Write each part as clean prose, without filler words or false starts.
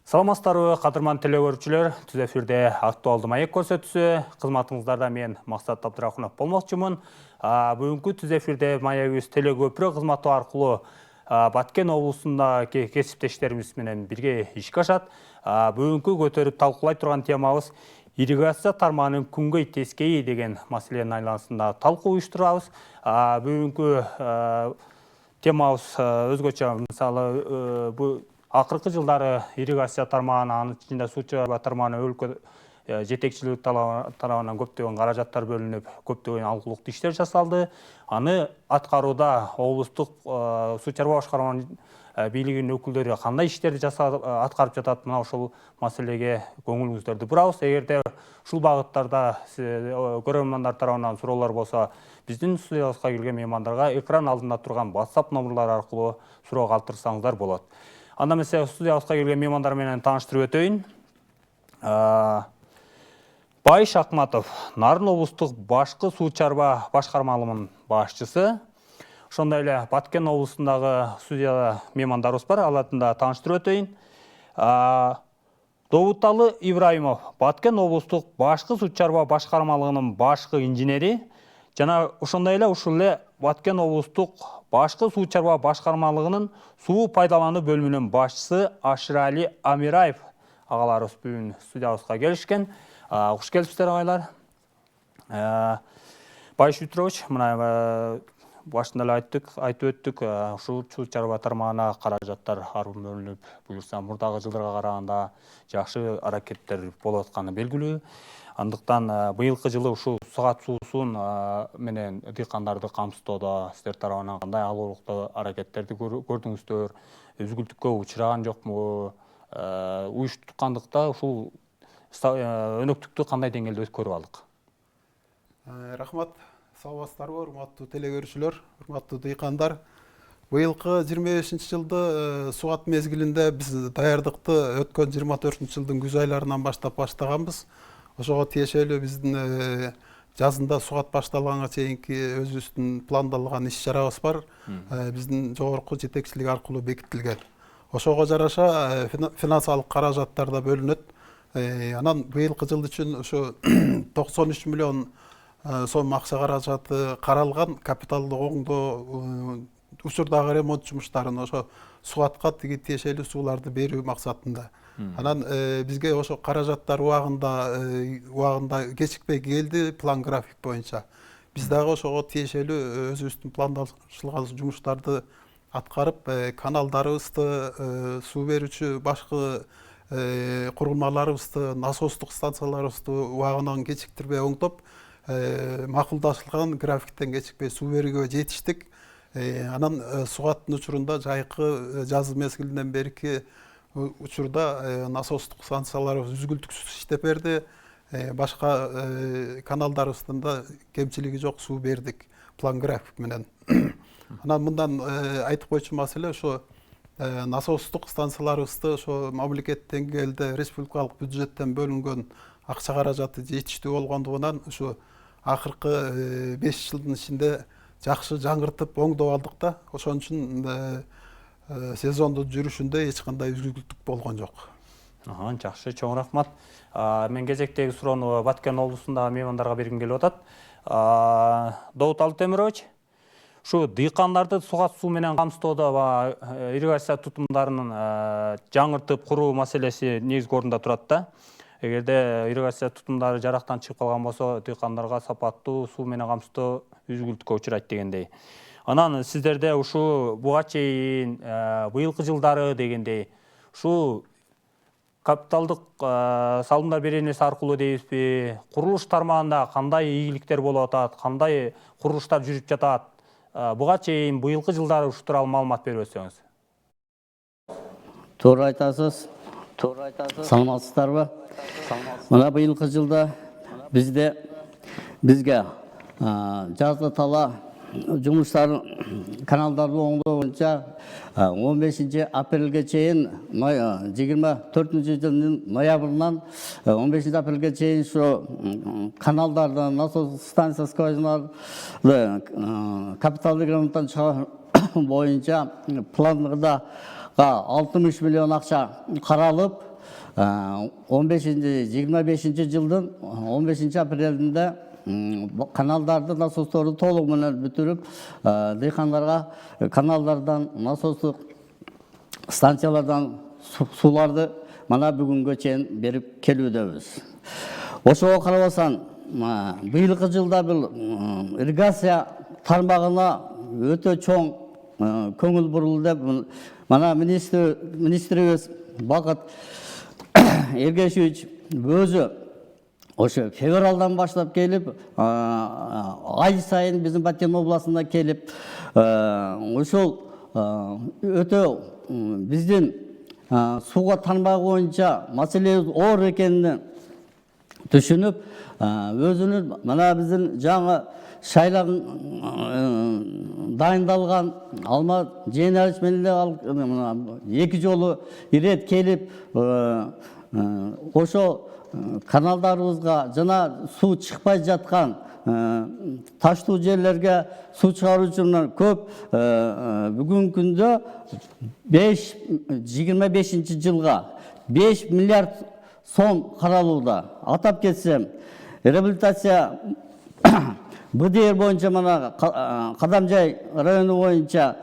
Саламатсыздарбы, кадырман телегөрүүчүлөр, түз эфирде актуалды маек көрсөтүүсү. Кызматыңыздарда мен Максат Абдрахунов болмокчумун. Бүгүнкү түз эфирде маегибиз телегөпүрө кызматы аркылуу Баткен облусунда кесиптештерибиз менен бирге ишке ашат. Бүгүнкү көтөрүп талкуулай турган темабыз ирригация тармагынын күнгөй тескейи деген маселенин айланасында талкуу уюштурабыз. Бүгүнкү темабыз өзгөчө, мисалы, бул акыркы жылдары ирригация тармагына, анын ичинде суу чыгаруу тармагына өлкө жетекчилик тарабынан көптөгөн каражаттар бөлүнүп, көптөгөн алгылыктуу иштер жасалды. Аны аткарууда облустук суу чарбаа башкарманын бийлигинин өкүлдөрү кандай иштерди аткарып жатат, мына ушул маселеге көңүлүңүздөрдү бурабыз. Эгерде ушул багыттарда көрөрмандар тарабынан суроолор болсо, биздин студиябызга келген меймандарга экран алдында турган WhatsApp номерлары аркылуу суроо калтырсаңыздар болот. Анда эмесе студиябызга келген меймандар менен тааныштырып өтөйүн. Байыш Акматов, Нарын облустук башкы суу чарбаа башкармалыгынын башчысы. Ошондой эле Баткен облусундагы студияда меймандарыбыз бар, аларды да тааныштырып өтөйүн. Добуталы Ибраимов, Баткен облустук башкы суу чарбаа башкармалыгынын башкы инженери жана ошондой эле ушул эле Баткен облустук башкы суу чарбаа башкармалыгынын суу пайдалануу бөлүмүнүн башчысы Ашырали Амираев агаларыбыз бүгүн студиябызга келишкен. Куш келипсиздер агайлар. Байыш Петрович, мына башында эле айтып өттүк, ушул суу чарбаа тармагына каражаттар арбын бөлүнүп, буюрса мурдагы жылдарга караганда жакшы аракеттер болуп атканы белгилүү. Андыктан быйылкы жылы ушул саат суусун менен дыйкандарды камсыздоодо сиздер тарабынан кандай алгылыктуу аракеттерди көрдүңүздөр, үзгүлтүккө учураган жокму, уюштургандыкта ушул өнөктүктү кандай деңгээлде көрүп алдык? Рахмат, саламатсыздарбы, урматтуу телегөрүүчүлөр, урматтуу дыйкандар. Быйылкы 25-жылды сугат мезгилинде биз даярдыкты өткөн 24-жылдын күз айларынан баштап баштаганбыз. Ошого тиешелүү биздин жазында сугат башталганга чейинки өзүбүздүн пландалган иш-чарабыз бар. Биздин жогорку жетекчилик аркылуу бекитилген. Ошого жараша финансылык каражаттар да бөлүнөт. Анан быйылкы жыл үчүн ошо 93 миллион сом акча каражаты каралган. Капиталдык оңдоо учурдагы ремонт жумуштарын ошо сугатка тиешелүү сууларды берүү максатында. Анан бизге ошо каражаттар убагында кечикпей келди, план график боюнча. Биз дагы ошого тиешелүү өзүбүздүн пландашылган жумуштарды аткарып, каналдарыбызды, суу берүүчү башкы курулмаларыбызды, насостук станцияларыбызды убагынан кечиктирбей оңдоп, макулдашылган графиктен кечикпей суу берүүгө жетиштик. Анан сугаттын учурунда жайкы жазы мезгилинен берки учурда насостук станцияларыбыз үзгүлтүксүз иштеп берди. Башка каналдарыбыздын да кемчилиги жок, суу бердик план график менен. Анан мындан айтып койчу маселе ошо насостук станцияларыбызды ошо мамлекет деңгээлде республикалык бюджеттен бөлүнгөн акча каражаты жетиштүү болгондугунан ушу акыркы 5 жылдын ичинде жакшы жаңыртып оңдоп алдык да. Ошон үчүн сезондун жүрүшүндө эч кандай үзгүлтүк болгон жок. Жакшы, чоң рахмат. Мен кезектеги суроону Баткен облусундагы меймандарга бергим келип атат. Добуталы Темирович, ушу дыйкандарды сугат суу менен камсыздоодо ирригация тутумдарынын жаңыртып куруу маселеси негизги орунда турат да. Эгерде ирригация тутумдары жарактан чыгып калган болсо, дыйкандарга сапаттуу суу менен камсыздоо үзгүлтүккө учурайт дегендей. Анан сиздерде ушу буга чейин быйылкы жылдары дегендей ушу капиталдык салымдар беренеси аркылуу дейбизби, курулуш тармагында кандай ийгиликтер болуп атат, кандай курулуштар жүрүп жатат? Буга чейин быйылкы жылдары ушу тууралуу маалымат берип өтсөңүз. Туура айтасыз. Саламатсыздарбы? Мына быйылкы жылда бизге жазда тала жумуштар каналдарды оңдоо боюнча 15 апрелге чейин 24 жылдын ноябрынан 15 апрелге чейин ушу каналдарды, насос станция скважиналарды капиталдык ремонттон чыгаруу боюнча пландыгда 60 миллион акча каралып, 25 жылдың 15 апрелінде каналдарды насостарды толық менен бүтүрүп, дыйкандарга каналдардан, насостук станциялардан суларды мана бүгүнгө чейин берип келүүдөбүз. Ошого карабастан, быйылкы жылда бул ирригация тармагына өтө чоң көңүл бурулду деп мана министрибиз Бакыт Эргешевич өзү ошо февралдан баштап келип, ай сайын биздин Баткен областына келип, ошол өтө биздин сууга тармагы боюнча маселебиз оор экенин түшүнүп, өзүнүн мына биздин жаңы шайлан дайындалган Алмаз Жээналич менен 2 жолу ирет келип, ошо каналдарыбызга жана суу чыкпай жаткан таштуу жерлерге суу чыгаруу үчүн көп бүгүнкү күндө 25 жылга 5 миллиард сом каралууда. Атап кетсем, реабилитация БДР боюнча мына Кадамжай району боюнча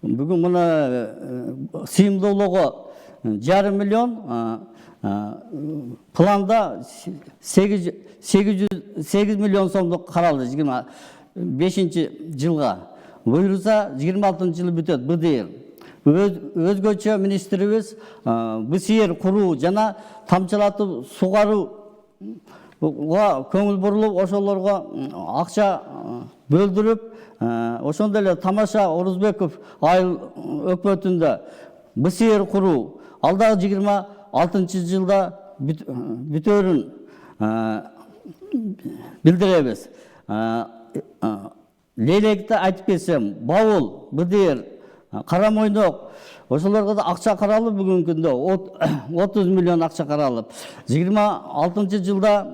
бүгүн мына сыйымдуулугу 1,5 миллион, планда 8 миллион сомдук каралды 25 жылга. Буюрса 26 жылы бүтөт БДР. Өзгөчө министрибиз БСР куруу жана тамчылатып сугарууга көңүл бурулуп, ошолорго акча бөлдүрүп, ошондой эле Тамаша Орузбеков айыл өкмөтүндө БСР куруу алдагы 26 жылда бүтөөрүн билдиребиз. Лейлекти айтып кетсем, Бабыл, БДР, Карамойнок, ошолорго да акча каралып, бүгүнкү күндө 30 миллион акча каралып. 26 жылда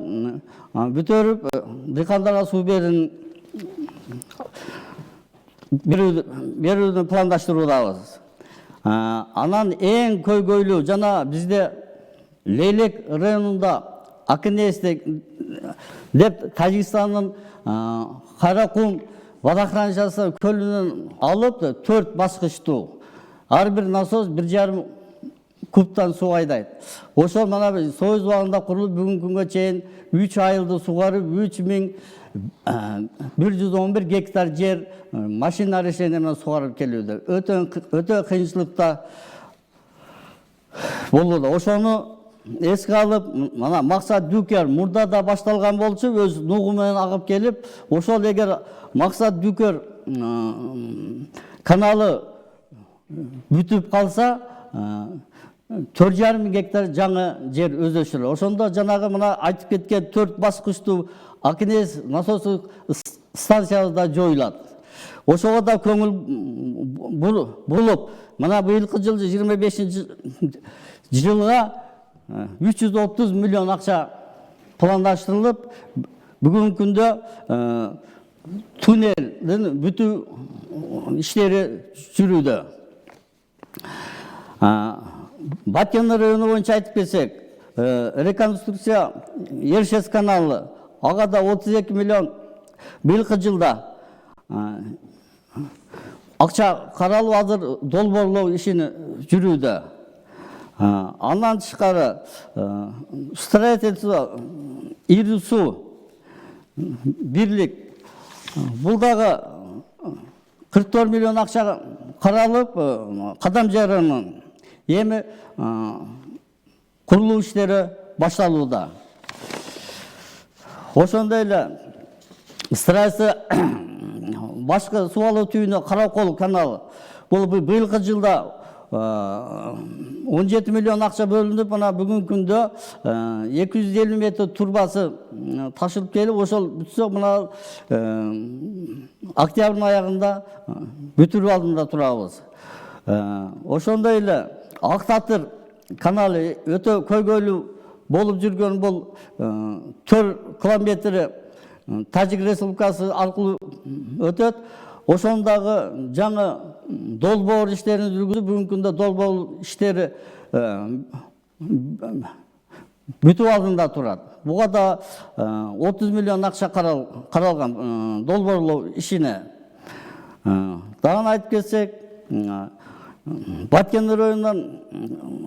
бүтөрүп, дыйкандарга суу берүүнү пландаштыруудабыз. Анан эң көйгөйлүү жана бизде Лейлек районунда Акынесте деп Тажикстандын Каракум водохранилищасы көлүнөн алып 4 баскычтуу. Ар бир насос 1,5 кубтан суу айдайт. Ошол мана Союз убагында курулуп, бүгүнкү күнгө чейин 3 айылды сугарып, 3111 гектар жер машина решение менен сугарып келүүдө. Өтө кыйынчылыкта болууда. Ошону эске алып, мана Максат Дүкер мурда да башталган болчу, өз нугу менен агып келип, ошол эгер Максат Дүкер каналы бүтүп калса, 4,5 гектар жаңы жер өздөшүлөр. Ошондо жанагы мына айтып кеткен 4 баскычтуу Акынес насостук станциябызда жоюлат. Ошого да көңүл булуп, мына быйылкы жыл 25 жылга 330 миллион акча пландаштырылып, бүгүнкү күндө туннелдин бүтүү иштери жүрүүдө. Баткен району боюнча айтып кетсек, реконструкция Ершес каналы, ага да 32 миллион быйылкы жылда акча каралып, азыр долбоорлоо ишини жүрүүдө. Андан тышкары строительство ири суу бирлик, бул дагы 44 миллион акча каралып, Кадамжай районунун эми курулуу иштери башталууда. Ошондой эле строительство башкы суу алуу түйүнү Каракол каналы, бул быйылкы жылда 17 миллион акча бөлүнүп, мына бүгүнкү күндө 250 метр турбасы ташылып келип, ошол бүтсө, мына октябрдын аягында бүтүрүү алдында турабыз. Ошондой эле Ак Татыр каналы өтө көйгөйлүү болуп жүргөн, бул 4 километри Тажик Республикасы аркылуу өтөт. Ошондагы жаңы долбоор иштерин жүргүзүп, бүгүнкү күндө долбоор иштери бүтүп алдында турат. Буга да 30 миллион акча каралган долбоорлоо ишине. Дагы айтып кетсек, Баткен районунан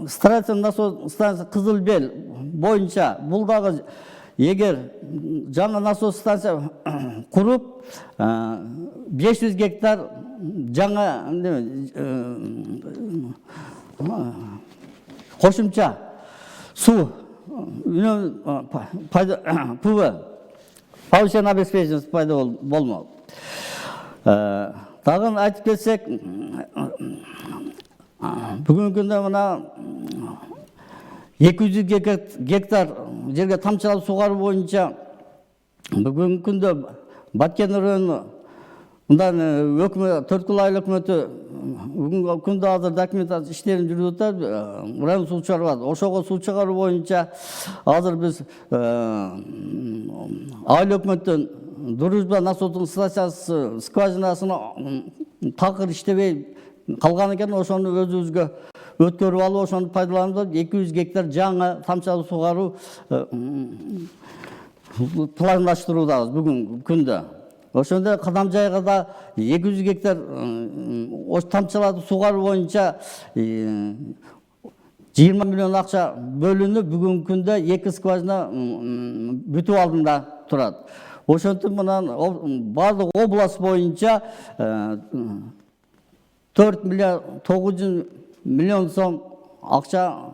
станция Кызыл Бел боюнча бул дагы эгер жаңа насос станция куруп 500 гектар жаңа кошумча суу повышенная обеспеченность пайда болмок. Дагы айтып кетсек, бүгүнкү күндө мына 200 гектар жерге тамчылап сугаруу боюнча бүгүнкү күндө Баткен району мындан өкмөт 4 кыл айыл өкмөтү бүгүнкү күндө азыр документация иштерин жүргүзүп атат. Район суу чыгарат. Ошого суу чыгаруу боюнча азыр биз айыл өкмөттөн Дружба насостун станциясы скважинасын такыр иштебей калган экен, ошону өзүбүзгө өткөрүп алып, ошону пайдаланып 200 гектар жаңы тамчылап сугаруу пландаштыруудабыз бүгүнкү күндө. Ошондой кадам жайга да 200 гектар тамчылап сугаруу боюнча 20 миллион акча бөлүнүп, бүгүнкү күндө 2 скважина бүтүп алдында турат. Ошентип мынан бардык область боюнча 4 миллиард 900 миллион сом акча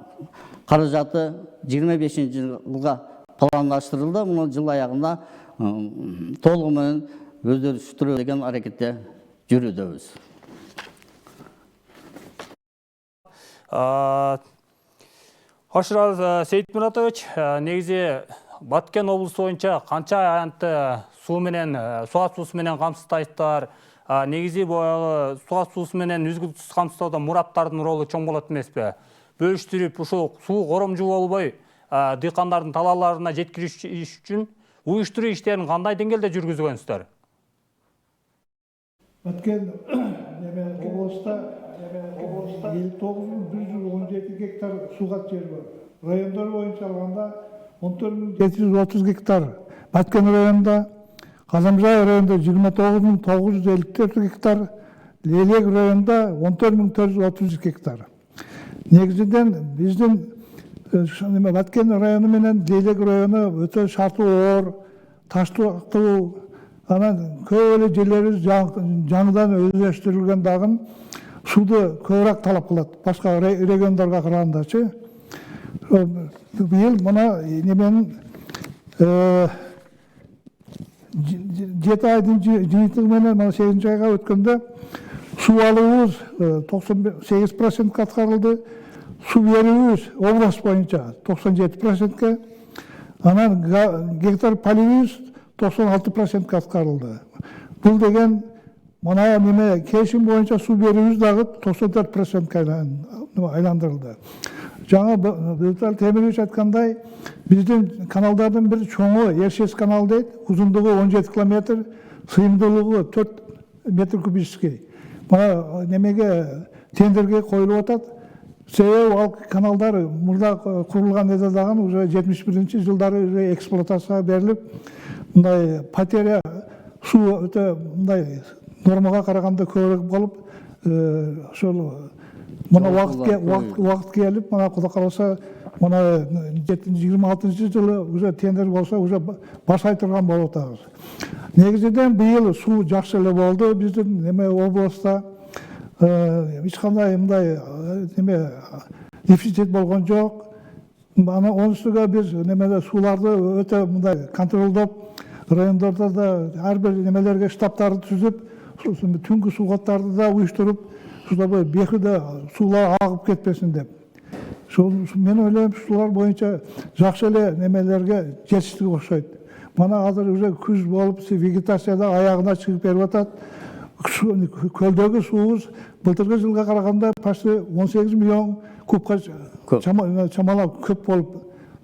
каражаты 25-жылга пландаштырылды. Муну жыл аягында толугу менен өздөштүрүү деген аракетте жүрүүдөбүз. Хошурал Сейитмуратович, негизи Баткен облусу боюнча канча аянтты суу менен, суат суусу менен камсыздайсыздар? Негизи баягы суат суусу менен үзгүлтүсүз камсыздоодо мураптардын ролу чоң болот эмеспи? Бөлүштүрүп, ушул суу коромжу болбой, дыйкандардын талааларына жеткириш үчүн уюштуруу иштерин кандай деңгээлде жүргүзгөнсүздөр? Баткен облыста 59.117 гектар сугат жер бар. Райондар боюнча алганда 14.730 гектар. Баткен районунда, Казамжай районунда 29.954 гектар, Лелек районунда 14.430 гектар. Негизинен биздин Баткен району менен Лелек району өтө шарттуу оор, таштуу, анан көп эле жерлерибиз жаңыдан өздөштүрүлгөн дагы сууду көбүрөөк талап кылат башка региондорго карагандачы. Быйыл мына неменин 7 айдын жыйынтыгы менен 8 айга өткөндө суу алуубуз 98% аткарылды, суу берүүбүз область боюнча 97%, анан гектар поливибиз 96% аткарылды. Бул деген мына неме келишим боюнча суу берүүбүз дагы 94% айландырылды. Жаңа Бөтал Темирович айткандай, биздин каналдардын бир чоңу Ершес каналы дейт, узундугу 17 километр, сыйымдуулугу 4 метр кубический. Мына немеге тендерге коюлуп атат. Себеби ал каналдар мурда курулган эде дагы уже 71-жылдары уже эксплуатацияга берилип, мындай потеря суу өтө мындай нормага караганда көбүрөөк болуп, ошол мына вакыт келип, мына Кудай кааласа, мына 26-жылы уже тендер болсо, уже башай турган болуп атабыз. Негизинен быйыл суу жакшы эле болду биздин неме областта. Эч кандай мындай неме дефицит болгон жок. Аны онусуга биз немеде сууларды өтө мындай контролдоп, райондордо да ар бир немелерге штабтарды түзүп, түнгү сугаттарды да уюштуруп, ушулар бекиде суулар агып кетпесин деп. Мен ойлойм, ушулар боюнча жакшы эле немелерге жетиштик окшойт. Мана азыр уже күз болуп, вегетацияда аягына чыгып берип атат. Көлдөгү суубуз былтыркы жылга караганда почти 18 миллион кубка чамалап көп болуп,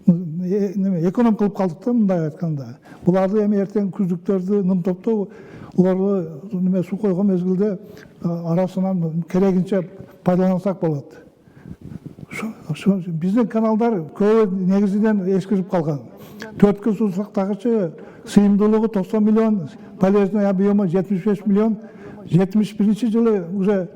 эконом кылып калдык да, мындай айтканда. Буларды эми эртең күздүктөрдү нымтоптоо, уларды неме суу койгон мезгилде арасынан керегинче пайдалансак болот. Биздин каналдар көбү негизинен эскирип калган. Төрткү суу сактагычы сыйымдуулугу 90 миллион, полезный объему 75 миллион. 71 жылы уже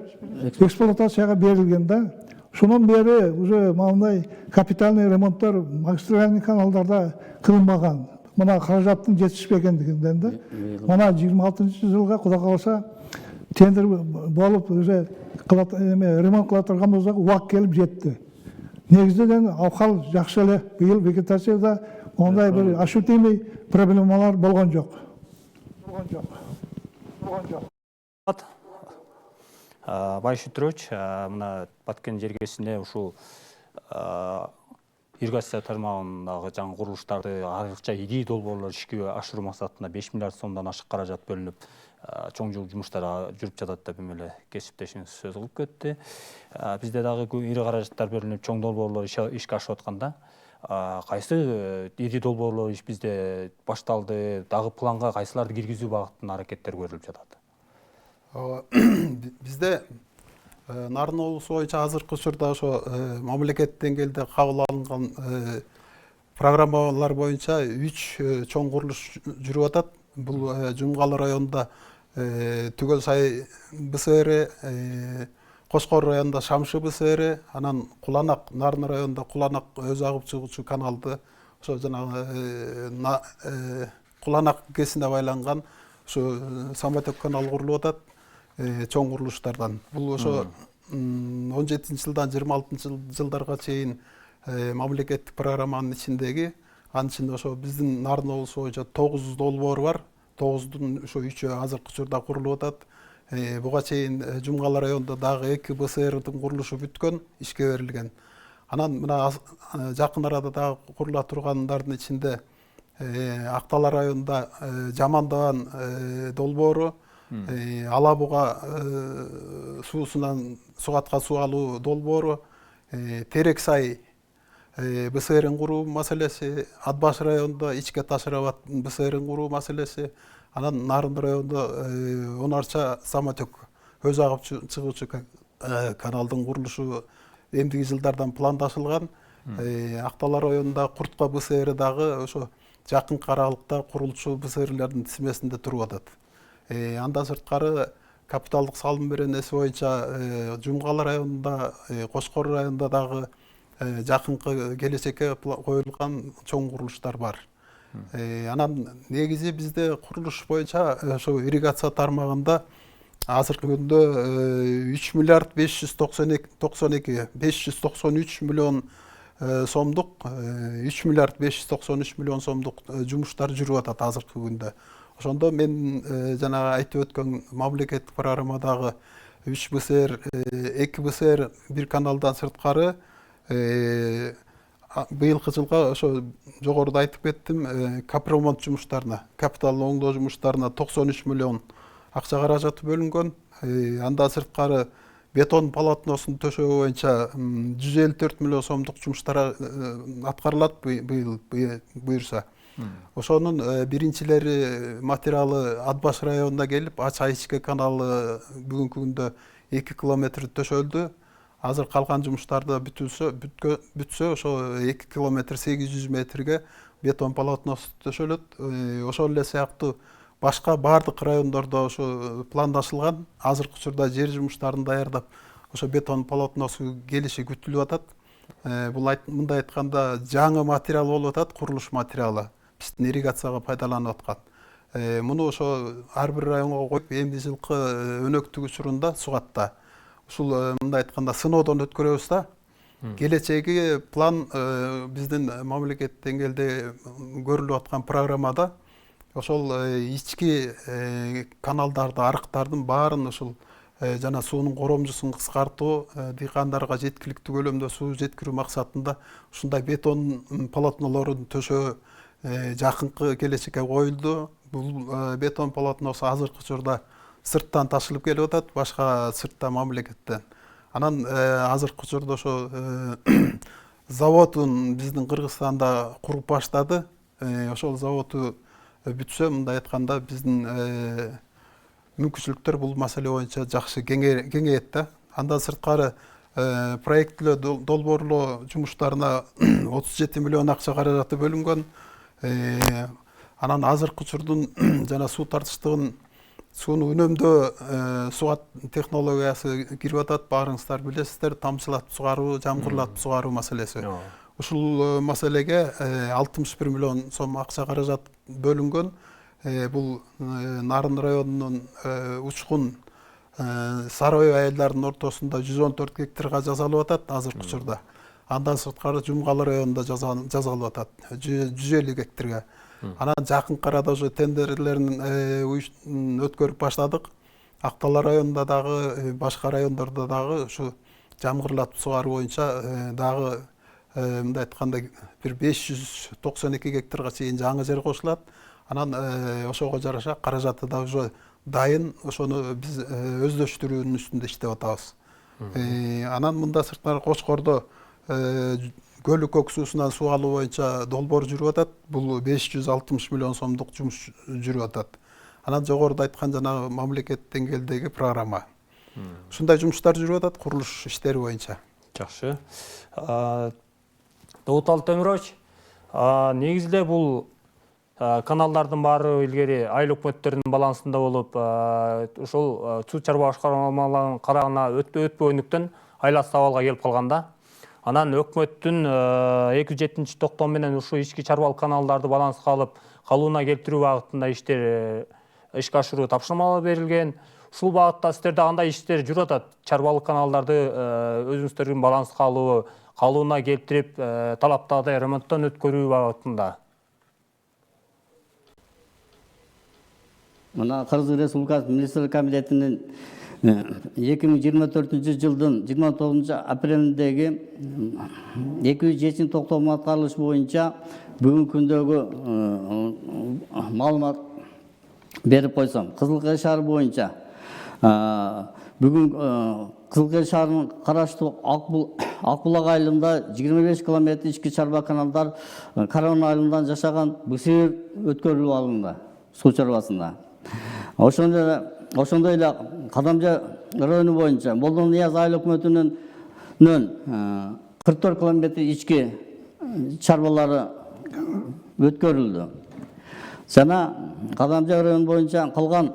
эксплуатацияга берилген да. Шунун бери уже мындай капитальный ремонттор магистральный каналдарда кылынбаган. Мына каражаттын жетишпегендигинден да. Мына 26-жылга Кудай кааласа тендер болуп уже ремонт кыла турганыбызда убак келип жетти. Негизинен абкал жакшы эле. Быйыл вегетацияда ондай бир ощутимый проблемалар болгон жок. Байшы Түрөч, мына Баткен жергесине ушул ирригация тармагындагы жаңы курулуштарды айрыкча идей долбоорлор ишке ашыруу максатында 5 миллиард сомдон ашык каражат бөлүнүп, чоң жол жумуштары жүрүп жатат деп эмеле кесиптешиңиз сөз кылып кетти. Бизде дагы ири каражаттар бөлүнүп, чоң долбоорлор ишке ашып атканда, кайсы ири долбоорлор иш бизде башталды, дагы планга кайсыларды киргизүү багытында аракеттер көрүлүп жатат? Бизде Нарын облусу боюнча азыркы учурда ошо мамлекет деңгээлде кабыл алынган программалар боюнча 3 чоң курулуш жүрүп атат. Бул Жумгалы районунда Түгөл сай БСР, Кошкор районунда Шамшы БСР, анан Куланак, Нарын районунда Куланак өзү агып чыгуучу каналды, ошо жанагы Куланак кесине байланган ошо Саматөк каналы курулуп атат. Чоң курулуштардан. Бул ошо 17-жылдан 26-жылдарга чейин мамлекеттик программанын ичиндеги, анын ичинде ошо биздин Нарын облусу боюнча 9 долбоор бар. 9-дун ошо 3-ü азыркы учурда курулуп атат. Буга чейин Жумгалы районунда дагы 2 БСРдин курулушу бүткөн, ишке берилген. Анан мына жакын арада дагы курула тургандардын ичинде Актала районунда Жамандаган долбоору, Алабуга суусунан сугатка суу алуу долбоору, Терек сай БСРин куруу маселеси, Атбаш районунда Ичке Ташырабад БСРин куруу маселеси, анан Нарын районунда 10 арча Саматөк өзү агып чыгуучу каналдын курулушу эмдиги жылдардан пландашылган. Актала районунда Куртка БСР дагы ошо жакынкы аралыкта курулчу БСРлердин тизмесинде туруп атат. Андан сырткары капиталдык салым беренеси боюнча Жумгалы районунда, Кошкор районунда дагы жакынкы келечекке коюлган чоң курулуштар бар. Анан негизи бизде курулуш боюнча ошо ирригация тармагында азыркы күндө 3 миллиард 593 миллион сомдук, 3 миллиард 593 миллион сомдук жумуштар жүрүп атат азыркы күндө. Ошондо мен жанагы айтып өткөн мамлекеттик программадагы 3 БСР, 2 БСР бир каналдан сырткары быйылкы жылга ошо жогоруда айтып кеттим, капремонт жумуштарына, капиталдык оңдоо жумуштарына 93 миллион акча каражаты бөлүнгөн. Андан сырткары бетон полотносун төшөө боюнча 154 миллион сомдук жумуштар аткарылат буюрса. Ошонун биринчилери материалы Атбаш районунда келип, Ача Ичке каналы бүгүнкү күндө 2 километр төшөлдү. Азыр калган жумуштарды бүтсө ошо 2 километр 800 метрге бетон полотнос төшөлөт. Ошол эле сыяктуу башка бардык райондордо ошо пландашылган. Азыркы учурда жер жумуштарын даярдап, ошо бетон полотносу келиши күтүлүп атат. Бул мындай айтканда жаңы материал болуп атат, курулуш материалы. Биздин ирригацияга пайдаланып аткан. Муну ошо ар бир районго коюп, эмди жылкы өнөктүк учурунда сугатта. Ушул мындай айтканда сыноодон өткөрөбүз да. Келечеги план биздин мамлекет деңгээлде көрүлүп аткан программада ошол ички каналдарды, арыктардын баарын ушул жана суунун коромжусун кыскартуу, дыйкандарга жеткиликтүү көлөмдө суу жеткирүү максатында ушундай бетон полотнолорун төшөө жакынкы келечекке коюлду. Бул бетон полотносу азыркы учурда сырттан ташылып келип атат, башка сыртта мамлекеттен. Анан азыркы учурда ошо заводун биздин Кыргызстанда куруп баштады. Ошол заводу бүтсө, мындай айтканда биздин мүмкүнчүлүктөр бул маселе боюнча жакшы кеңейет да. Андан сырткары проектілі долбоорлоо жумуштарына 37 миллион акча каражаты бөлүнгөн. Анан азыркы учурдун жана суу тартыштыгын сууну үнөмдөө сугат технологиясы кирип атат. Баарыңыздар билесиздер, тамчылатып сугаруу, жамгырлатып сугаруу маселеси. Ушул маселеге 61 миллион сом акча каражат бөлүнгөн. Бул Нарын районунун Учкун Сарой айылдарынын ортосунда 114 гектарга жасалып атат азыркы учурда. Андан сырткары Жумгалы районунда жасалып атат 150 гектарга. Анан жакынкы арада уже тендерлерин өткөрүп баштадык. Актала районунда дагы, башка райондордо дагы ушу жамгырлатып сугаруу боюнча дагы мындай айтканда бир 592 гектарга чейин жаңы жер кошулат. Анан ошого жараша каражаты да уже дайын, ошону биз өздөштүрүүнүн үстүндө иштеп атабыз. Анан мында сырткары Кочкордо көлүк көк суусунан суу алуу боюнча долбоор жүрүп атат. Бул 560 миллион сомдук жумуш жүрүп атат. Анан жогоруда айткан жанагы мамлекет деңгээлдеги программа. Ушундай жумуштар жүрүп атат курулуш иштери боюнча. Жакшы. Доутал Темирович, негизде бул каналдардын баары илгери айыл өкмөттөрүнүн балансында болуп, ошол суу чарба башкармаларынын карагына өтпөгөндүктөн айласы абалга келип калганда. Анан өкмөттүн 207 токтом менен ушу ички чарбалык каналдарды баланска алып, калууна келтирүү багытында иштер ишке ашыруу тапшырмалар берилген. Ушул багытта сиздерде кандай иштер жүрүп атат? Чарбалык каналдарды өзүңүздөрдүн баланска алуу, калууна келтирип, талаптагыдай ремонттон өткөрүү багытында. Мына Кыргыз Республикасы Министрлер комитетинин 2024 жылдын 29 апрелиндеги 207 токтом аткарылышы боюнча бүгүнкү күндөгү маалымат берип койсом, Кызылкая шаары боюнча бүгүн Кызылкая шаарынын караштуу Акбулак айылында 25 километр ички чарба каналдар Карон айылынан жашаган Бысыр өткөрүлүп алынды суу чарбасында. Ошондой эле Кадамжа району боюнча Молдон Нияз айыл өкмөтүнүн 44 километр ички чарбалары өткөрүлдү. Жана Кадамжа району боюнча калган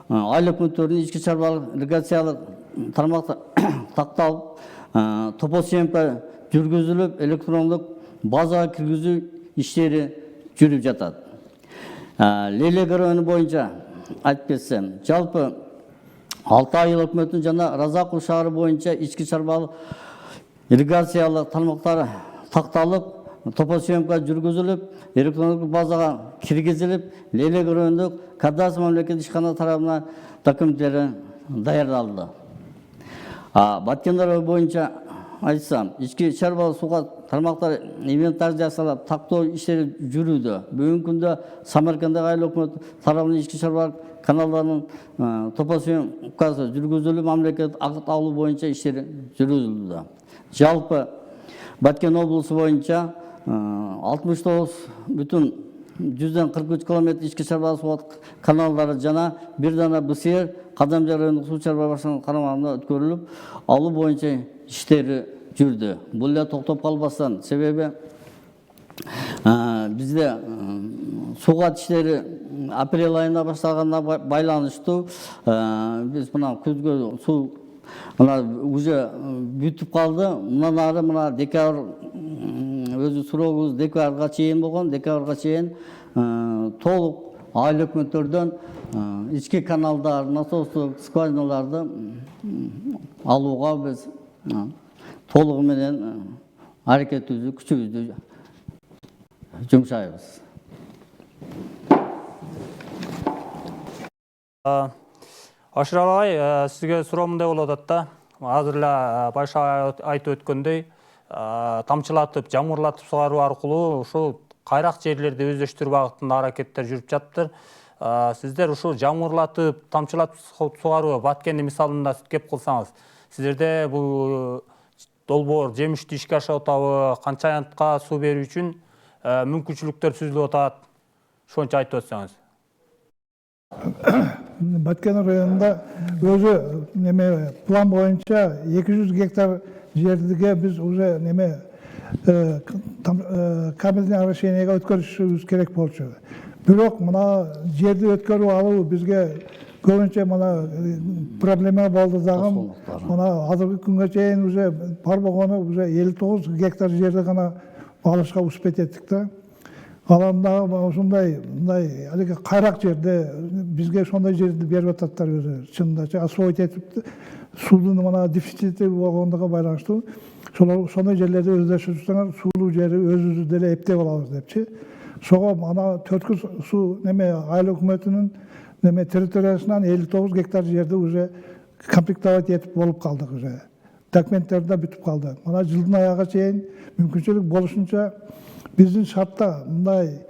айыл өкмөттөрүнүн ички чарбалык ирригациялык тармактар такталып, топосъемка жүргүзүлүп, электрондук базага киргизүү иштери жүрүп жатат. Лелек району боюнча айтып кетсем, жалпы 6 айыл өкмөтүнүн жана Разаков шаары боюнча ички чарбалык ирригациялык тармактар такталып, топосъемка жүргүзүлүп, электрондук базага киргизилип, Лелек райондук кадастр мамлекеттик ишкана тарабынан документтери даярдалды. Баткен району боюнча айтсам, ички чарбалык сууга тармактар инвентарь жасалып, тактоо иштери жүрүүдө. Бүгүнкү күндө Самаркандагы айыл өкмөт тарабынан ички чарбалык каналдарынын топосъемкасы жүргүзүлүп, мамлекет акыт алуу боюнча иштери жүргүзүлүүдө. Жалпы Баткен облусу боюнча 69,43 километр ички чарбалык суу каналдары жана бир дана Бысыр Кадамжа райондук суу чарба башкармасынын карамагында өткөрүлүп, алуу боюнча иштери жүрдү. Бул эле токтоп калбастан, себеби бизде суугат иштери апрель айында башталганына байланыштуу, биз мына күзгө суу уже бүтүп калды. Мындан ары мына декабрь өзү срогубуз декабрга чейин болгон. Декабрга чейин толук айыл өкмөттөрдөн ички каналдар, насостук скважиналарды алууга биз толугу менен аракетибизди, күчүбүздү жумшайбыз. Ашыр агай, сизге суроомундай болуп атат да. Азыр эле баша айтып өткөндөй, тамчылатып, жамгырлатып сугаруу аркылуу ушул кайрак жерлерди өздөштүрүү багытында аракеттер жүрүп жатыптыр. Сиздер ушул жамгырлатып, тамчылатып сугаруу Баткенди мисалында кеп кылсаңыз, сиздерде бул долбоор жемиштүү ишке ашып атабы, канча аянтка суу берүү үчүн мүмкүнчүлүктөр түзүлүп атат? Ошончо айтып өтсөңүз. Баткен районунда өзү план боюнча 200 гектар жерге біз уже неме кабельный орошениеге өткөрүшүбүз керек болчу. Бирок мына жерди өткөрүп алуу бизге көбүнчө мына проблема болду дагы. Мына азыркы күнгө чейин уже бар болгону уже 59 гектар жерди гана алышка успеть эттик да. Аландагы ушундай мындай алиги кайрак жерде бизге ошондой жерди берип ататтар өзү. Чынындачы освоить этип суунун мына дефицити болгондугу байланыштуу. Ошондой жерлерди өздөштүрсөңөр суулуу жери өзүбүз деле эптеп алабыз депчи. Ошого мына төрткүл суу неме айыл өкмөтүнүн неме территориясынан 59 гектар жерди уже комплектовать этип болуп калдык уже. Документтер да бүтүп калды. Мына жылдын аягына чейин мүмкүнчүлүк болушунча биздин шартта мындай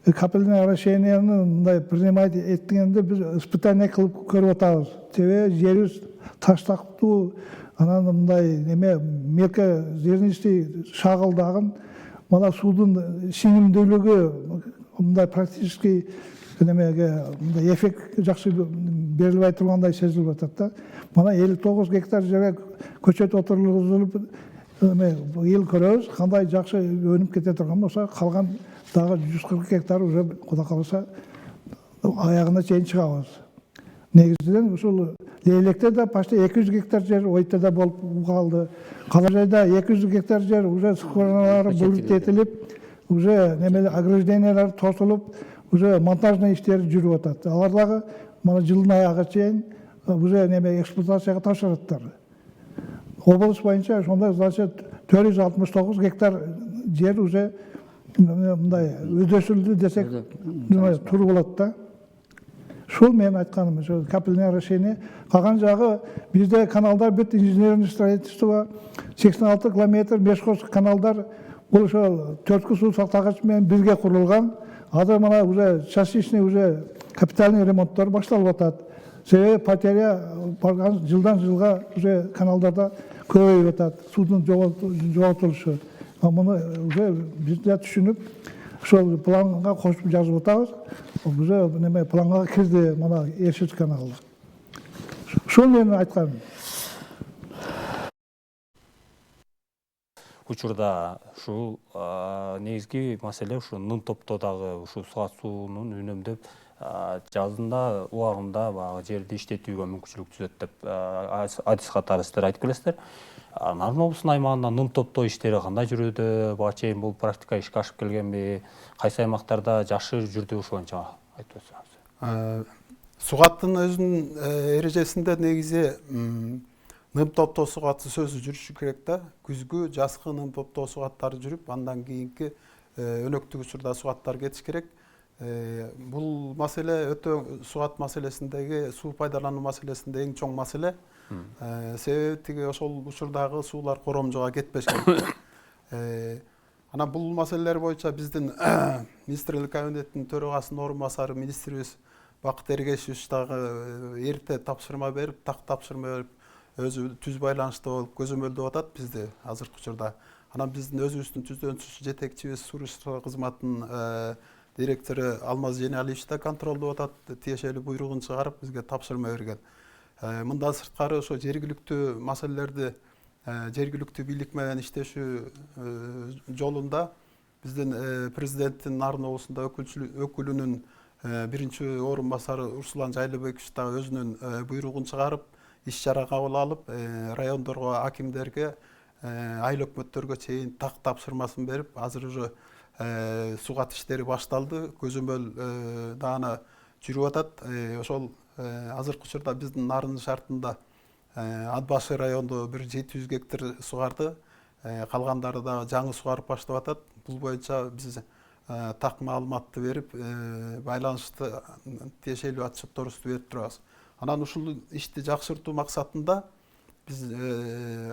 капельный орошенияны мындай принимать эткенде биз испытание кылып көрүп атабыз. Себеби жерибиз таштактуу, анан мындай неме мелко зернистый шагылдагын мына суудун сиңимдүүлүгү мындай практически немеге мындай эффект жакшы берилбей тургандай сезилип атат да. Мына 59 гектар жерге көчөт отургузулуп эл көрөбүз кандай жакшы өнүп кете турган болсо, калган дагы 140 гектар уже Кудай кааласа аягына чейин чыгабыз. Негизинен ушул Лейлекте да почти 200 гектар жер ойта да болуп калды. Калажайда 200 гектар жер уже скважиналары булут этилип, уже немелер ограждениялар тосулуп, уже монтажный иштер жүрүп атат. Алар дагы мына жылдын аягына чейин уже неме эксплуатацияга тапшыраттар. Облус боюнча ошондой значит 469 гектар жер уже мындай өздөштүрүлдү десек туура болот да. Шул мен айтканым, ошо капельное орошение. Калган жагы бизде каналдар бүт инженерный строительство 86 километр бешкос каналдар бул ошо төрткүл суу сактагач менен бирге курулган. Азыр мына уже частичный уже капитальный ремонттор башталып атат. Себеби потеря барган жылдан жылга уже каналдарда көбөйүп атат. Суудун жоготулушу. Муну уже биз да түшүнүп, ошол планга кошуп жазып атабыз. Уже неме планга кирди мына Эршит каналы. Ошол менин айтканым. Учурда ушул негизги маселе ушу нын топтоодагы ушу суга суунун үнөмдөп жазында убагында баягы жерди иштетүүгө мүмкүнчүлүк түзөт деп адис катары сиздер айтып келесиздер. Нарын облусунун аймагында нын топтоо иштери кандай жүрүүдө? Буга чейин бул практика ишке ашып келгенби? Кайсы аймактарда жакшы жүрдү ушул боюнча айтып өтсөңүз. Сугаттын өзүнүн эрежесинде негизи нын топтоо сугаты сөзү жүрүшү керек да. Күзгү, жазкы нын топтоо сугаттары жүрүп, андан кийинки өнөктүк учурда сугаттар кетиш керек. Бул маселе өтө сугат маселесиндеги, суу пайдалануу маселесинде эң чоң маселе. Себеби тиги ошол учурдагы суулар коромжого кетпешкен. Анан бул маселелер боюнча биздин министрлик кабинетинин төрагасынын орун басары министрибиз Бакыт Эргешевич дагы эрте тапшырма берип, тапшырма берип, өзү түз байланышта болуп көзөмөлдөп атат бизди азыркы учурда. Анан биздин өзүбүздүн түздөнчү жетекчибиз Суришстоо кызматынын директору Алмаз Женалиевич да контролдоп атат, тиешелүү буйругун чыгарып бизге тапшырма берген. Мындан сырткары ошо жергиликтүү маселелерди жергиликтүү бийлик менен иштешүү жолунда биздин президенттин Нарын облусунда өкүлүнүн биринчи орун басары Руслан Жайлыбекович да өзүнүн буйругун чыгарып, иш чара кабыл алып, райондорго, акимдерге, айыл өкмөттөргө чейин так тапшырмасын берип, азыр уже сугат иштери башталды, көзөмөл даана жүрүп атат. Ошол азыркы учурда биздин Нарын шартында Ат башы райондо 700 гектар сугарды, калгандары да жаңы сугарып баштап атат. Бул боюнча биз так маалыматты берип, байланышты тиешелүү отчетторубузду берип турабыз. Анан ушул ишти жакшыртуу максатында биз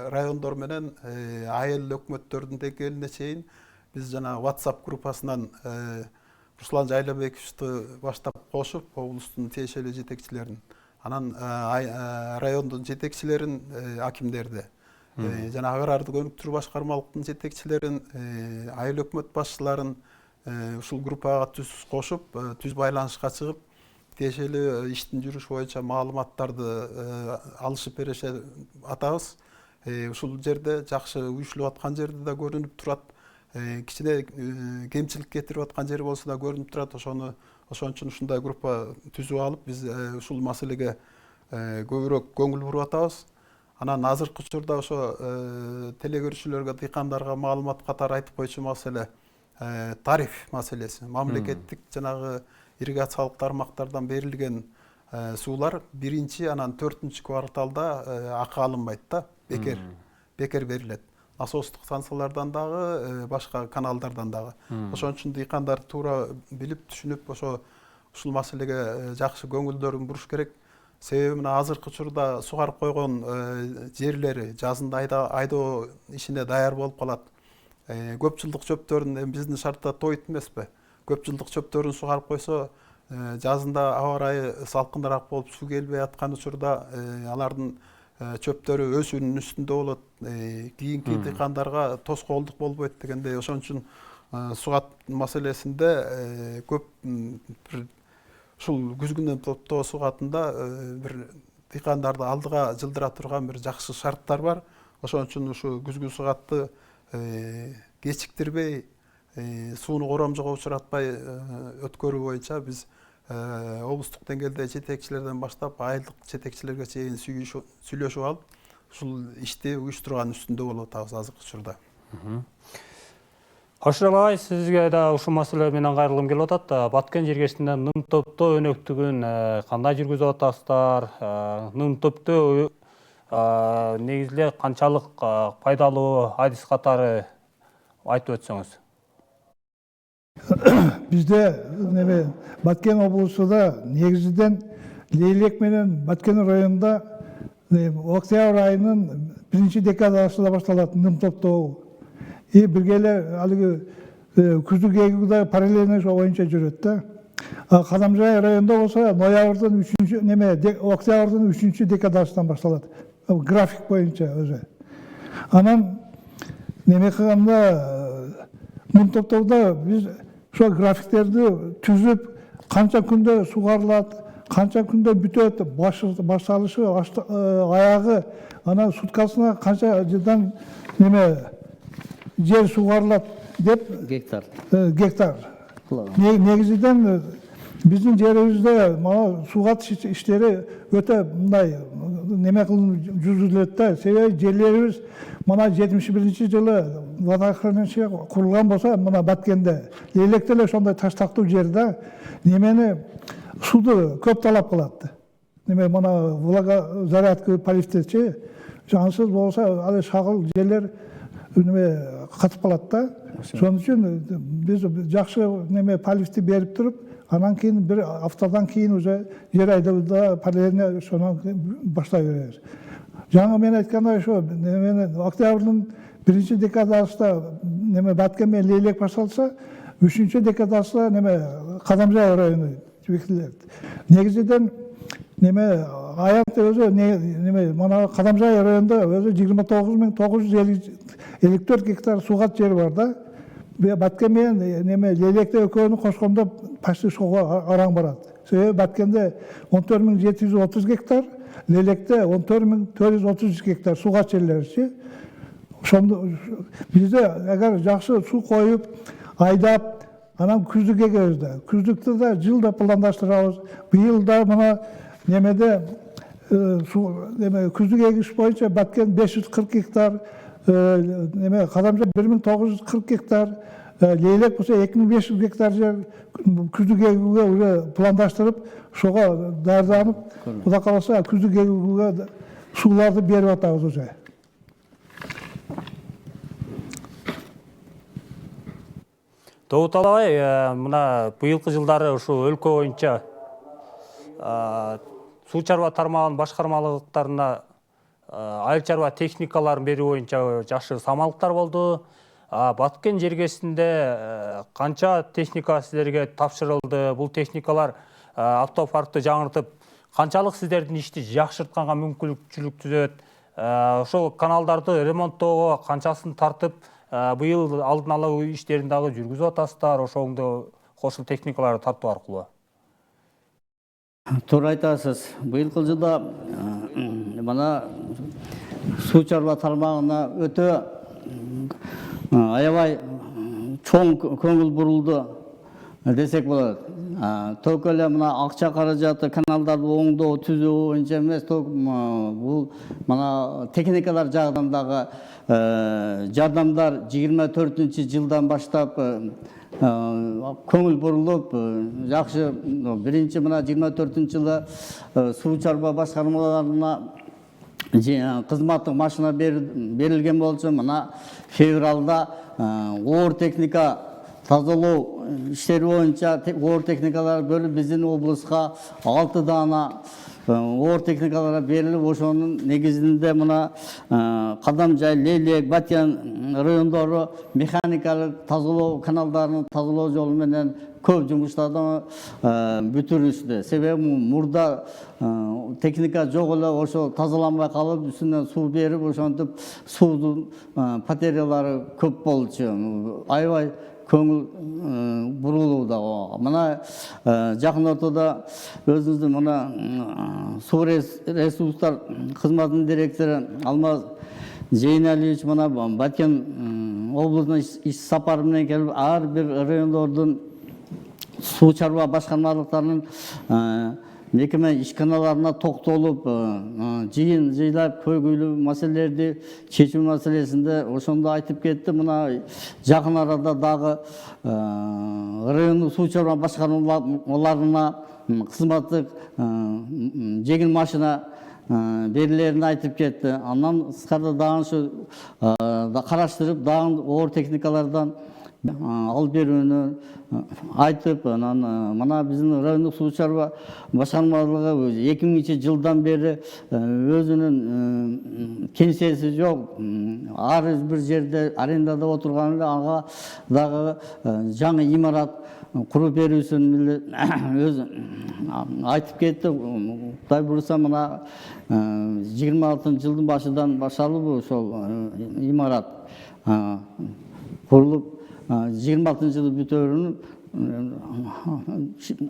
райондор менен айыл өкмөттөрдүн деңгээлине чейин биз жана WhatsApp группасынан Руслан Жайлыбековичти баштап кошуп, облустун тиешелүү жетекчилерин, анан райондун жетекчилерин, акимдерди, жана агрардык өнүктүрүү башкармалыктын жетекчилерин, айыл өкмөт башчыларын ушул группага түз кошуп, түз байланышка чыгып, тиешелүү иштин жүрүшү боюнча маалыматтарды алышып берише атабыз. ушул жерде жакшы уюштулуп аткан жерде да көрүнүп турат. Кичине кемчилик кетирип аткан жери болсо да көрүнүп турат. Ошон үчүн ушундай группа түзүп алып, биз ушул маселеге көбүрөөк көңүл буруп атабыз. Анан азыркы учурда ошо телегөрүүчүлөргө, дыйкандарга маалымат катары айтып койчу маселе тариф маселеси. Мамлекеттик жанагы ирригациялык тармактардан берилген суулар 1-чи анан 4-чү кварталда акы алынбайт да, бекер берилет. Насостук станциялардан дагы, башка каналдардан дагы. Ошон үчүн дыйкандар туура билип, түшүнүп, ушул маселеге жакшы көңүлдөрүн буруш керек. Себеби мына азыркы учурда сугарып койгон жерлери жазында айдоо ишине даяр болуп калат. Көп жылдык чөптөрүн биздин шартта тойт эмеспи? Көп жылдык чөптөрүн сугарып койсо, жазында аба ырайы салкыныраак болуп суу келбей аткан учурда алардын чөптөрү өсүүнүн үстүндө болот. Кийинки дыйкандарга тоскоолдук болбойт дегендей. Ошон үчүн сугат маселесинде көп ушул күзгүнөн топтоо сугатында бир дыйкандарды алдыга жылдыра турган бир жакшы шарттар бар. Ошон үчүн ушу күзгү сугатты кечиктирбей, сууну коромжого учуратпай өткөрүү боюнча биз облустук деңгээлде жетекчилерден баштап айылдык жетекчилерге чейин сүйлөшүп алып, ушул ишти уюштурган үстүндө болуп атабыз азыркы учурда. Ашырал агай, сизге да ушул маселе менен кайрылгым келип атат. Баткен жергесинде нын топтоо өнөктүгүн кандай жүргүзүп атасыздар? Нын топтоо негизде канчалык пайдалуу адис катары айтып өтсөңүз. Бизде Баткен облусунда негизиден Лейлек менен Баткен районунда октябрь айынын 1-чи декадасында башталат нын топтоо. Бирге эле алыгы күздүк эгүү да параллельно ошо боюнча жүрөт да. Кадамжай районунда болсо ноябрдын 3-чү октябрдын 3-чү декадасынан башталат. График боюнча өзү. Анан кылганда нын топтоодо биз ошо графиктерди түзүп, канча күндө сугарылат, канча күндө бүтөт, башталышы, аягы, анан суткасына канча жылдан жер сугарылат деп гектар. Негизиден биздин жерибизде сугат иштери өтө мындай жүргүзүлөт да. Себеби жерлерибиз мына 71-чи жылы водохранилище курулган болсо, мына Баткенде Лейлекте эле ошондой таштактуу жер да, сууду көп талап кылат. Мына влагозарядка поливтечи, ансыз болсо ал шагыл жерлер катып калат да. Ошон үчүн биз жакшы поливти берип туруп, анан кийин бир аптадан кийин уже жер айдоодо параллельно ошону баштай беребиз. Жаңы мен айткандай ошо октябрдын 1-чи декадасында Баткен менен Лейлек башталса, 3-чү декадасында Кадамжай району бекитилет. Негизиден аянт өзү мына Кадамжай районунда өзү 29.954 гектар сугат жери бар да. Баткен менен Лейлекте экөөнү кошкондо почти ошого араң барат. Себеби Баткенде 14.730 гектар, Лейлекте 14.433 гектар сугат жерлерчи. Ошондо бизде эгер жакшы суу коюп, айдап, анан күздүк эгебиз да. Күздүктү да жылда пландаштырабыз. Быйыл да мына күздүк эгиш боюнча Баткен 540 гектар, Кадамжай 1940 гектар, Лейлек болсо 2500 гектар жер күздүк эгүүгө уже пландаштырып, ошого даярданып, Кудай кааласа күздүк эгүүгө сууларды берип атабыз уже. Довут агай, мына быйылкы жылдары ушу өлкө боюнча суу чарба тармагынын башкармалыктарына айыл чарба техникаларын берүү боюнча жакшы самалыктар болду. Баткен жергесинде канча техника силерге тапшырылды? Бул техникалар автопаркты жаңыртып, канчалык сиздердин ишти жакшыртканга мүмкүнчүлүк түзөт? Ошол каналдарды ремонттоого канчасын тартып, быйыл алдын ала иштерин дагы жүргүзүп атасыздар, ошондо кошул техникаларды тартуу аркылуу? Туура айтасыз. Быйылкы жылда мына суу чарба тармагына өтө аябай чоң көңүл бурулду десек болот. Только эле мына акча каражаты каналдарды оңдоо түзүү боюнча эмес, бул мына техникалар жагынан дагы жардамдар 24-жылдан баштап көңүл бурулуп, жакшы биринчи мына 24-жылы суу чарба башкармаларына кызматтык машина берилген болчу. Мына февралда оор техника тазалоо иштери боюнча оор техникалар бөлүп биздин облуска 6 дана оор техникалар берилип, ошонун негизинде мына Кадамжай, Лейлек, Батян райондору механикалык тазалоо каналдарын тазалоо жолу менен көп жумуштарды бүтүрүштү. Себеби мурда техника жок эле ошо тазаланбай калып, үстүнөн суу берип, ошентип суудун потерялары көп болчу. Аябай көңүл бурулууда. Мына жакын ортодо өзүбүздүн мына суу ресурстар кызматынын директору Алмаз Зейналиевич мына Баткен облусуна иш сапары менен келип, ар бир райондордун суу чарба башкармалыктарынын мекеме ишканаларына токтолуп, жыйын жыйлап көйгөйлүү маселелерди чечүү маселесинде ошондо айтып кетти. Мына жакын арада дагы райондук суу чарба башкармаларына кызматтык жеңил машина берилерин айтып кетти. Андан сырткары дагы ушу караштырып, дагы оор техникалардан алып берүүнү айтып, анан мына биздин райондук суу чарба башкармалыгы 2000-жылдан бери өзүнүн кеңсеси жок, ар бир жерде арендада отурган эле, ага дагы жаңы имарат куруп берүүсүн өзү айтып кетти. Кудай буюрса мына 26-жылдын башынан башталып ошол имарат курулуп 26-жылы бүтөөрүн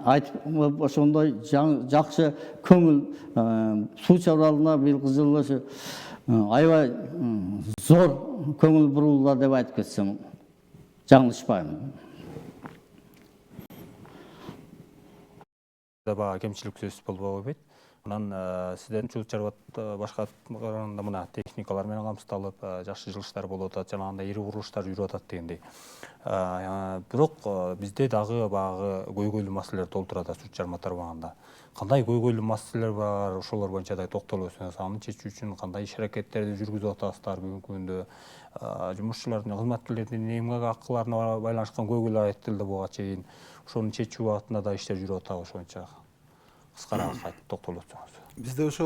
айтып, ошондой жакшы көңүл суу чарбалыгына быйылкы жылы аябай зор көңүл бурулуулар деп айтып кетсем жаңылышпайм. Бага кемчилик сөз болбой койбойт. Анан сиздердин суу чарба башкарганда мына техникалар менен камсыздалып, жакшы жылыштар болуп атат, жанагындай ири курулуштар жүрүп атат дегендей. Бирок бизде дагы баягы көйгөйлүү маселелер толтура атат суу чарба тармагында. Кандай көйгөйлүү маселелер бар, ошолор боюнча да токтолуп өтсөңүз, аны чечүү үчүн кандай иш-аракеттерди жүргүзүп атасыздар бүгүнкү күндө? Жумушчулардын, кызматкерлердин эмгек акыларына байланышкан көйгөйлөр айтылды буга чейин. Ошону чечүү баатында да иштер жүрүп атабы, ошо боюнча кыскараак айтып токтолуп өтсөңүз. Бизде ошо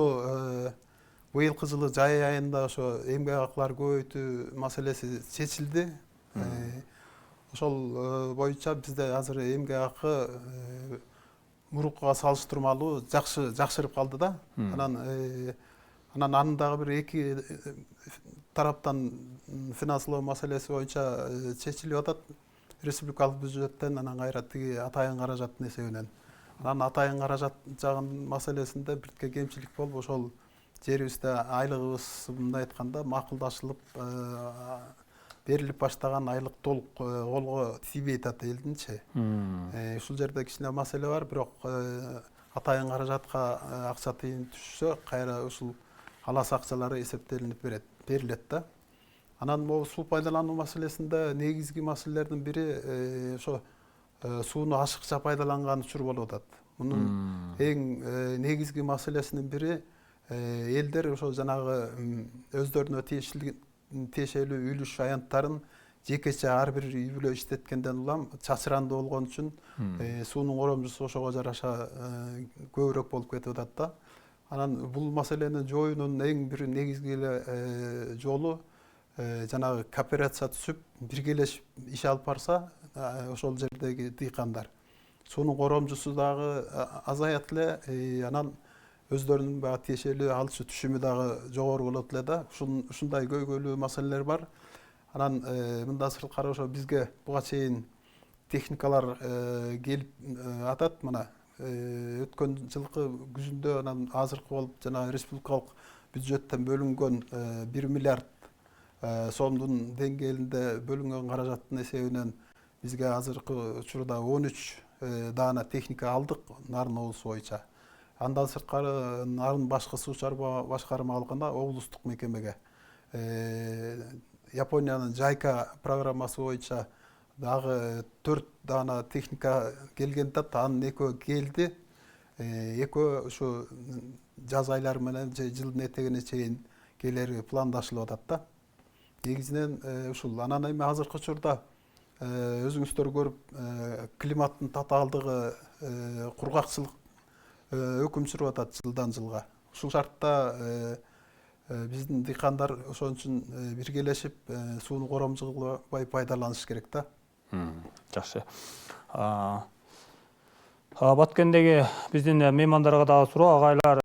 быйылкы жылы жай айында ошо эмгек акылар көбөйтүү маселеси чечилди. Ошол боюнча бизде азыр эмгек акы мурункуга салыштырмалуу жакшырып калды да. Анан анын дагы бир эки тараптан финанслоо маселеси боюнча чечилип атат. Республикалык бюджеттен, анан кайра тиги атайын каражаттын эсебинен. Анан атайын каражат жагын маселесинде биртке кемчилик болуп, ошол жерибизде айлыгыбыз мындай айтканда макулдашылып берилип баштаган айлык толук колго тийбей атат элдинчи. Ушул жерде кичине маселе бар, бирок атайын каражатка акча тыйын түшсө, кайра ушул алас акчалары эсептелинип берилет да. Анан могу суу пайдалануу маселесинде негизги маселелердин бири ошо сууну ашыкча пайдаланган учур болуп атат. Мунун эң негизги маселесинин бири элдер ошо жанагы өздөрүнө тиешелүү үлүш аянттарын жекече ар бир үй бүлө иштеткенден улам чачырандуу болгон үчүн суунун коромжусу ошого жараша көбүрөөк болуп кетип атат да. Анан бул маселени жоюунун эң бир негизги эле жолу жанагы кооперация түзүп, биргелешип иш алып барса, ошол жердеги дыйкандар суунун коромжусу дагы азаят эле, анан өздөрүнүн баягы тиешелүү алчу түшүмү дагы жогору болот эле да. Ушундай көйгөйлүү маселелер бар. Анан мындан сырткары ошо бизге буга чейин техникалар келип атат. Мына өткөн жылкы күзүндө, анан азыркы болуп жана республикалык бюджеттен бөлүнгөн 1 миллиард сомдун деңгээлинде бөлүнгөн каражаттын эсебинен бизге азыркы учурда 13 даана техника алдык Нарын облусу боюнча. Андан сырткары Нарын башкы суу чарба башкарма алганда облустук мекемеге Япониянын Жайка программасы боюнча дагы 4 даана техника келгенде анын экөө келди. Экөө ушу жаз айлары менен же жылдын этегине чейин келери пландашылып атат да. Негизинен ушул анан эми азыркы учурда өзүңүздөр көрүп климаттын татаалдыгы кургакчылык өкүм сүрүп атат жылдан жылга. Ушул шартта биздин дыйкандар ошон үчүн биргелешип сууну коромчулабай пайдаланыш керек да. Жакшы. Баткендеги биздин меймандарга дагы суроо, агайлар,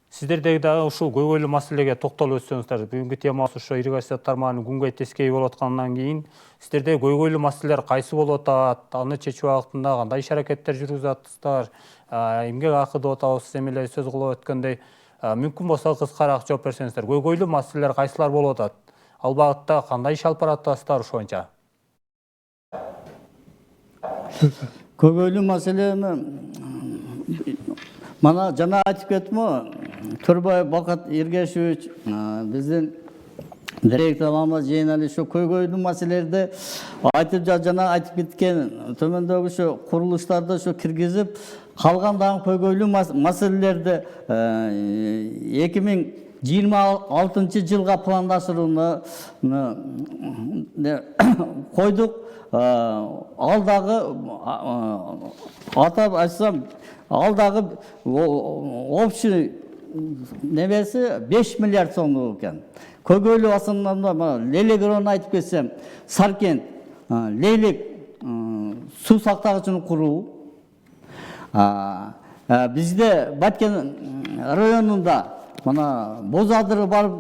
сиздердеги дагы ушул көйгөйлүү маселеге токтолуп өтсөңүздөр. Бүгүнкү темабыз ошо ирригация тармагынын күнгөй тескей болуп аткандан кийин сиздерде көйгөйлүү маселелер кайсы болуп атат, аны чечүү абактында кандай иш-аракеттер жүргүзүп атасыздар, эмгек акы деп атабыз, эми эле сөз кылып өткөндөй, мүмкүн болсо кыскараак жооп берсеңиздер. Көйгөйлүү маселелер кайсылар болуп атат? Ал багытта кандай иш алып баратасыздар ошо боюнча? Көйгөйлүү маселени мана жана айтып кеттим, Төрбай Бакат Эргешевич биздин директор Алмаз Жейнали ошо көйгөйлүү маселелерди айтып жана айтып кеткен төмөндөгү ошо курулуштарды ошо киргизип, калган дагы көйгөйлүү маселелерди 2026 жылга пландашырууну койдук. Ал дагы атап айтсам, ал дагы общий немеси 5 миллиард сомдук экен. Көйгөйлүү асынында Лелегрону айтып кетсем, Саркент, Лейлек суу сактагычын куруу. Бизде Баткен районунда мына Боз Адыры барып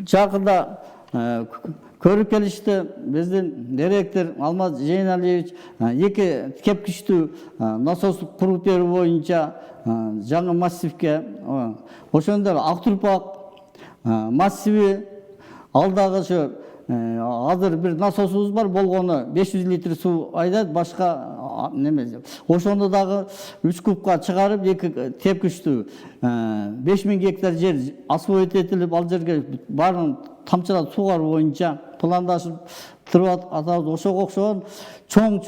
жакында көрүп келишти. Биздин директор Алмаз Жейналиевич 2 кепкичтүү насос куруп берүү боюнча жаңы массивке, ошондо Актурпак массиви, ал дагы ошо азыр бир насосубуз бар, болгону 500 литр суу айдайт, башка неме. Ошону дагы 3 кубка чыгарып, 2 тепкичтүү 5000 гектар жер освоить этилип, ал жерге баарын тамчылап суугаруу боюнча пландашып туруп атабыз. Ошого окшогон чоң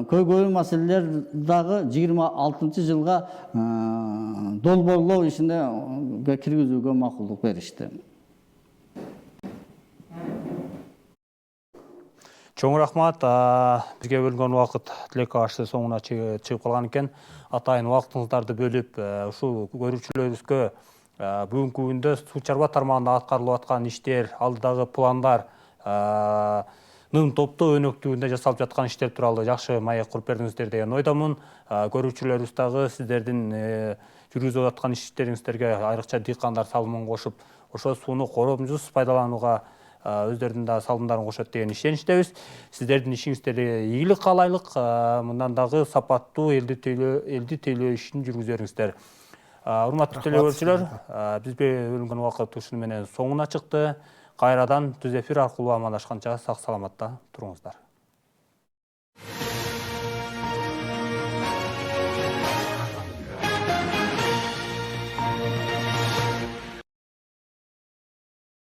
көйгөйлүү маселелер дагы 26 жылга долбоорлоо ишине киргизүүгө макулдук беришти. Чоң рахмат. Бизге бөлгөн убакыт тилекке каршы соңуна чыгып калган экен. Атайын убактыңыздарды бөлүп, ушул көрүүчүлөрүбүзгө бүгүнкү күндө суу чарба тармагында аткарылып аткан иштер, алдыдагы пландар, топтоо өнөктүгүндө жасалып жаткан иштер тууралуу жакшы маек куруп бердиңиздер деген ойдомун. Көрүүчүлөрүбүз дагы сиздердин жүргүзүп аткан иштериңиздерге айрыкча дыйкандар салымын кошуп, ошо сууну коромсуз пайдаланууга өздөрүнүн да салымдарын кошот деген ишеничтебиз. Сиздердин ишиңиздерге ийгилик каалайлык, мындан дагы сапаттуу элди тейлөө ишин жүргүзөрүңүздөр. Урматтуу телекөрүүчүлөр, бизге бөлүнгөн убакыт ушуну менен соңуна чыкты. Кайрадан түз эфир аркылуу амандашканча сак саламатта туруңуздар.